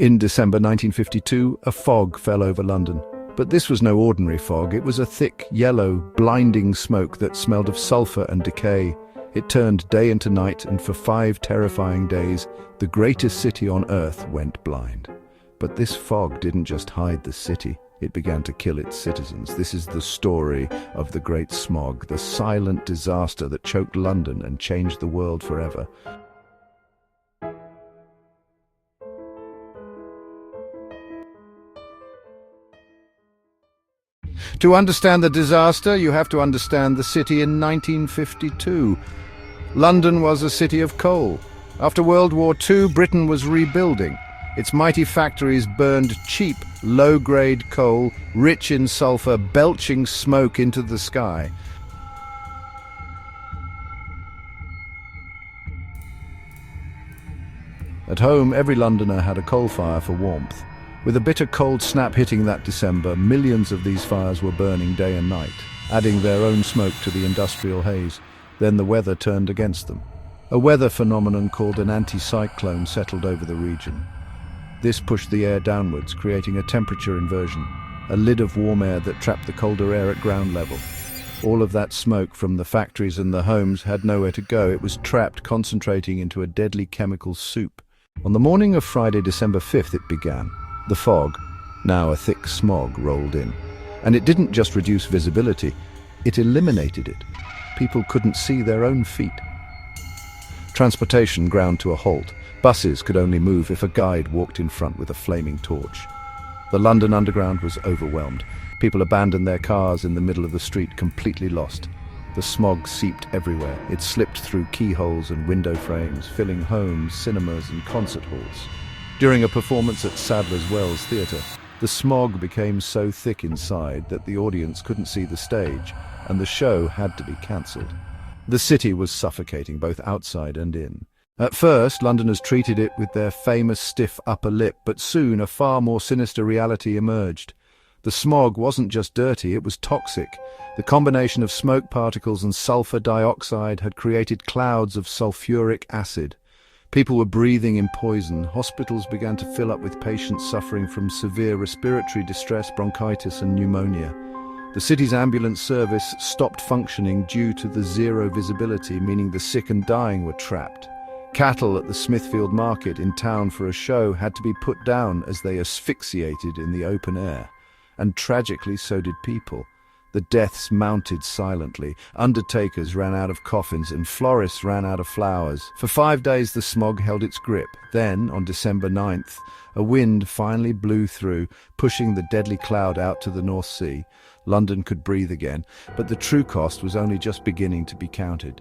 In December 1952, a fog fell over London. But this was no ordinary fog. It was a thick, yellow, blinding smoke that smelled of sulfur and decay. It turned day into night, and for 5 terrifying days, the greatest city on earth went blind. But this fog didn't just hide the city. It began to kill its citizens. This is the story of the Great Smog, the silent disaster that choked London and changed the world forever. To understand the disaster, you have to understand the city in 1952. London was a city of coal. After World War II, Britain was rebuilding. Its mighty factories burned cheap, low-grade coal, rich in sulfur, belching smoke into the sky. At home, every Londoner had a coal fire for warmth. With a bitter cold snap hitting that December, millions of these fires were burning day and night, adding their own smoke to the industrial haze. Then the weather turned against them. A weather phenomenon called an anticyclone settled over the region. This pushed the air downwards, creating a temperature inversion, a lid of warm air that trapped the colder air at ground level. All of that smoke from the factories and the homes had nowhere to go. It was trapped, concentrating into a deadly chemical soup. On the morning of Friday, December 5th, it began. The fog, now a thick smog, rolled in. And it didn't just reduce visibility, it eliminated it. People couldn't see their own feet. Transportation ground to a halt. Buses could only move if a guide walked in front with a flaming torch. The London Underground was overwhelmed. People abandoned their cars in the middle of the street, completely lost. The smog seeped everywhere. It slipped through keyholes and window frames, filling homes, cinemas and concert halls. During a performance at Sadler's Wells Theatre, the smog became so thick inside that the audience couldn't see the stage, and the show had to be cancelled. The city was suffocating both outside and in. At first, Londoners treated it with their famous stiff upper lip, but soon a far more sinister reality emerged. The smog wasn't just dirty, it was toxic. The combination of smoke particles and sulfur dioxide had created clouds of sulfuric acid. People were breathing in poison. Hospitals began to fill up with patients suffering from severe respiratory distress, bronchitis and pneumonia. The city's ambulance service stopped functioning due to the zero visibility, meaning the sick and dying were trapped. Cattle at the Smithfield Market in town for a show had to be put down as they asphyxiated in the open air. And tragically, so did people. The deaths mounted silently. Undertakers ran out of coffins and florists ran out of flowers. For 5 days the smog held its grip. Then, on December 9th, a wind finally blew through, pushing the deadly cloud out to the North Sea. London could breathe again, but the true cost was only just beginning to be counted.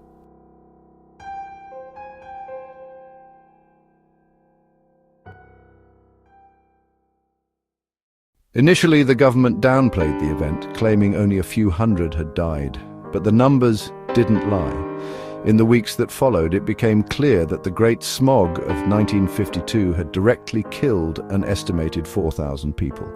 Initially, the government downplayed the event, claiming only a few hundred had died. But the numbers didn't lie. In the weeks that followed, it became clear that the Great Smog of 1952 had directly killed an estimated 4,000 people.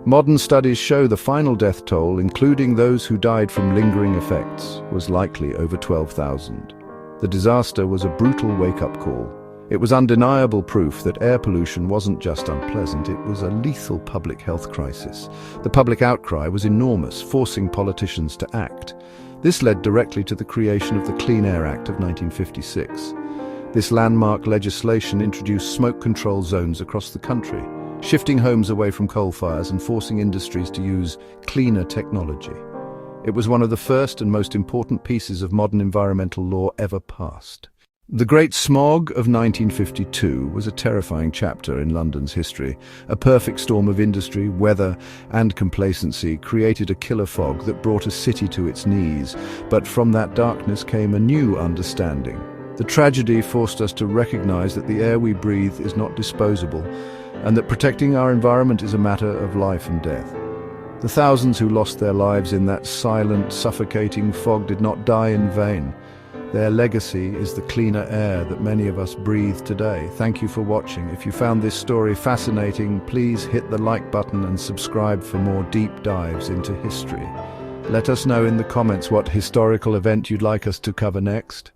Modern studies show the final death toll, including those who died from lingering effects, was likely over 12,000. The disaster was a brutal wake-up call. It was undeniable proof that air pollution wasn't just unpleasant, it was a lethal public health crisis. The public outcry was enormous, forcing politicians to act. This led directly to the creation of the Clean Air Act of 1956. This landmark legislation introduced smoke control zones across the country, shifting homes away from coal fires and forcing industries to use cleaner technology. It was one of the first and most important pieces of modern environmental law ever passed. The Great Smog of 1952 was a terrifying chapter in London's history. A perfect storm of industry, weather, and complacency created a killer fog that brought a city to its knees. But from that darkness came a new understanding. The tragedy forced us to recognize that the air we breathe is not disposable, and that protecting our environment is a matter of life and death. The thousands who lost their lives in that silent, suffocating fog did not die in vain. Their legacy is the cleaner air that many of us breathe today. Thank you for watching. If you found this story fascinating, please hit the like button and subscribe for more deep dives into history. Let us know in the comments what historical event you'd like us to cover next.